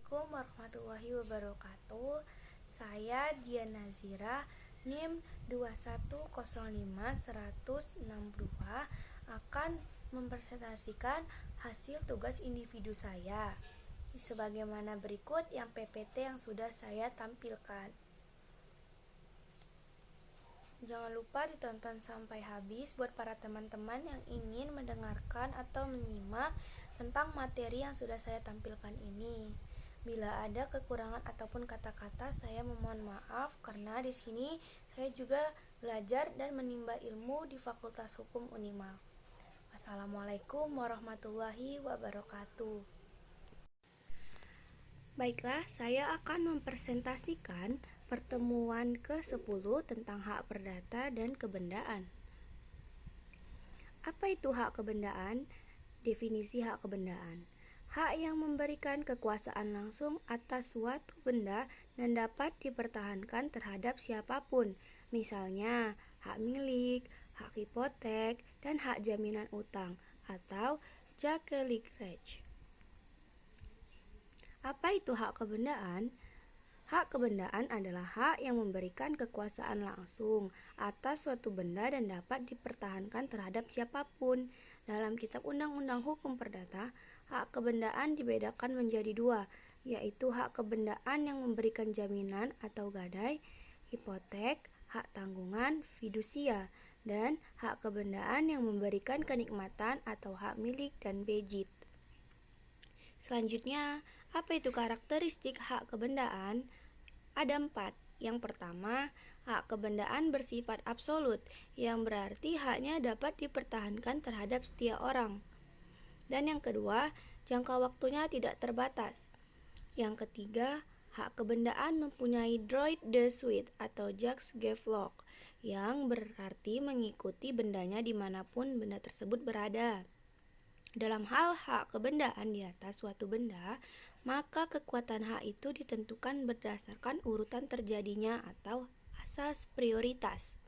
Assalamualaikum warahmatullahi wabarakatuh. Saya Dian Nazira, NIM 2105162 akan mempresentasikan hasil tugas individu saya sebagaimana berikut yang PPT yang sudah saya tampilkan. Jangan lupa ditonton sampai habis buat para teman-teman yang ingin mendengarkan atau menyimak tentang materi yang sudah saya tampilkan ini. Bila ada kekurangan ataupun kata-kata, saya memohon maaf karena di sini saya juga belajar dan menimba ilmu di Fakultas Hukum Unimal. Wassalamualaikum warahmatullahi wabarakatuh. Baiklah, saya akan mempresentasikan pertemuan ke-10 tentang hak perdata dan kebendaan. Apa itu hak kebendaan? Definisi hak kebendaan: hak yang memberikan kekuasaan langsung atas suatu benda dan dapat dipertahankan terhadap siapapun, misalnya hak milik, hak hipotek, dan hak jaminan utang atau Jakelighrecht. Apa itu hak kebendaan? Hak kebendaan adalah hak yang memberikan kekuasaan langsung atas suatu benda dan dapat dipertahankan terhadap siapapun. Dalam Kitab Undang-Undang Hukum Perdata, hak kebendaan dibedakan menjadi dua, yaitu hak kebendaan yang memberikan jaminan atau gadai, hipotek, hak tanggungan, fidusia, dan hak kebendaan yang memberikan kenikmatan atau hak milik dan bejit. Selanjutnya, apa itu karakteristik hak kebendaan? Ada 4. Yang pertama, hak kebendaan bersifat absolut, yang berarti haknya dapat dipertahankan terhadap setiap orang. Dan yang kedua, jangka waktunya tidak terbatas. Yang ketiga, hak kebendaan mempunyai droit de suite atau jus gevlock, yang berarti mengikuti bendanya dimanapun benda tersebut berada. Dalam hal hak kebendaan di atas suatu benda, maka kekuatan hak itu ditentukan berdasarkan urutan terjadinya atau asas prioritas.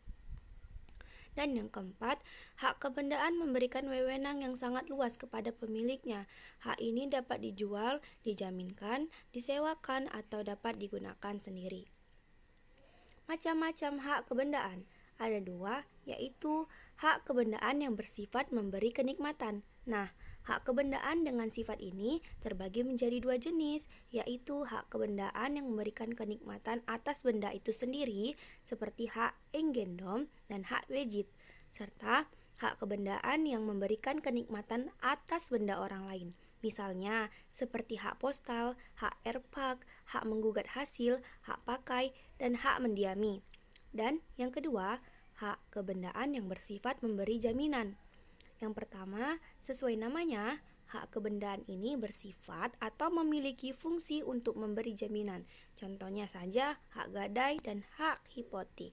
Dan yang keempat, hak kebendaan memberikan wewenang yang sangat luas kepada pemiliknya. Hak ini dapat dijual, dijaminkan, disewakan, atau dapat digunakan sendiri. Macam-macam hak kebendaan. Ada 2, yaitu hak kebendaan yang bersifat memberi kenikmatan. Nah, hak kebendaan dengan sifat ini terbagi menjadi 2 jenis, yaitu hak kebendaan yang memberikan kenikmatan atas benda itu sendiri, seperti hak eigendom dan hak bejit, serta hak kebendaan yang memberikan kenikmatan atas benda orang lain. Misalnya, seperti hak postal, hak erpak, hak menggugat hasil, hak pakai, dan hak mendiami. Dan yang kedua, hak kebendaan yang bersifat memberi jaminan. Yang pertama, sesuai namanya, hak kebendaan ini bersifat atau memiliki fungsi untuk memberi jaminan. Contohnya saja hak gadai dan hak hipotek.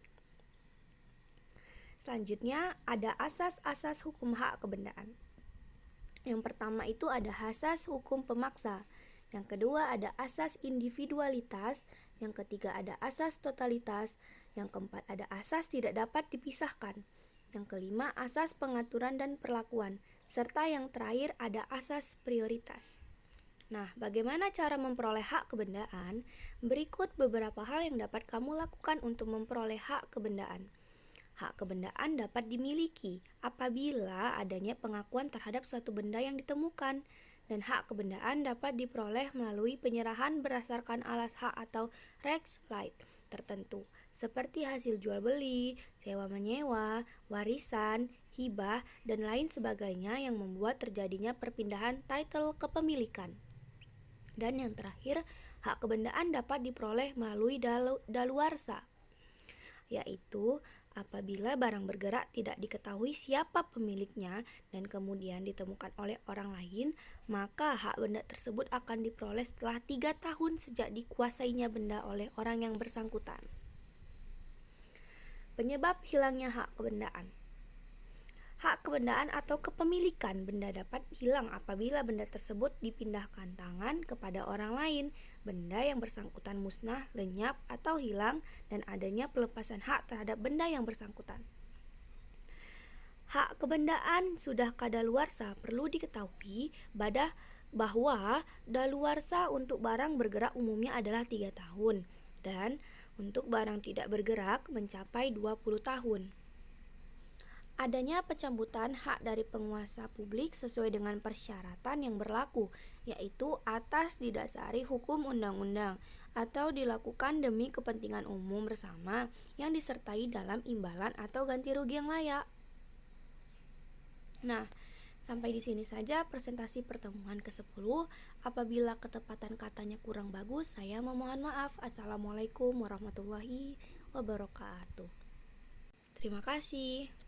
Selanjutnya, ada asas-asas hukum hak kebendaan. Yang pertama itu ada asas hukum pemaksa. Yang kedua ada asas individualitas. Yang ketiga ada asas totalitas. Yang keempat ada asas tidak dapat dipisahkan. Yang kelima asas pengaturan dan perlakuan. Serta yang terakhir ada asas prioritas. Nah, bagaimana cara memperoleh hak kebendaan? Berikut beberapa hal yang dapat kamu lakukan untuk memperoleh hak kebendaan. Hak kebendaan dapat dimiliki apabila adanya pengakuan terhadap suatu benda yang ditemukan, dan hak kebendaan dapat diperoleh melalui penyerahan berdasarkan alas hak atau Rechtsraad tertentu, seperti hasil jual beli, sewa menyewa, warisan, hibah, dan lain sebagainya yang membuat terjadinya perpindahan title kepemilikan. Dan yang terakhir, hak kebendaan dapat diperoleh melalui daluarsa, yaitu apabila barang bergerak tidak diketahui siapa pemiliknya dan kemudian ditemukan oleh orang lain, maka hak benda tersebut akan diperoleh setelah 3 tahun sejak dikuasainya benda oleh orang yang bersangkutan. Penyebab hilangnya hak kebendaan. Hak kebendaan atau kepemilikan benda dapat hilang apabila benda tersebut dipindahkan tangan kepada orang lain, benda yang bersangkutan musnah, lenyap, atau hilang, dan adanya pelepasan hak terhadap benda yang bersangkutan. Hak kebendaan sudah kadaluarsa perlu diketahui pada bahwa daluarsa untuk barang bergerak umumnya adalah 3 tahun dan untuk barang tidak bergerak mencapai 20 tahun. Adanya pencabutan hak dari penguasa publik sesuai dengan persyaratan yang berlaku, yaitu atas didasari hukum undang-undang atau dilakukan demi kepentingan umum bersama yang disertai dalam imbalan atau ganti rugi yang layak. Nah, sampai di sini saja presentasi pertemuan ke-10. Apabila ketepatan katanya kurang bagus, saya memohon maaf. Assalamualaikum warahmatullahi wabarakatuh. Terima kasih.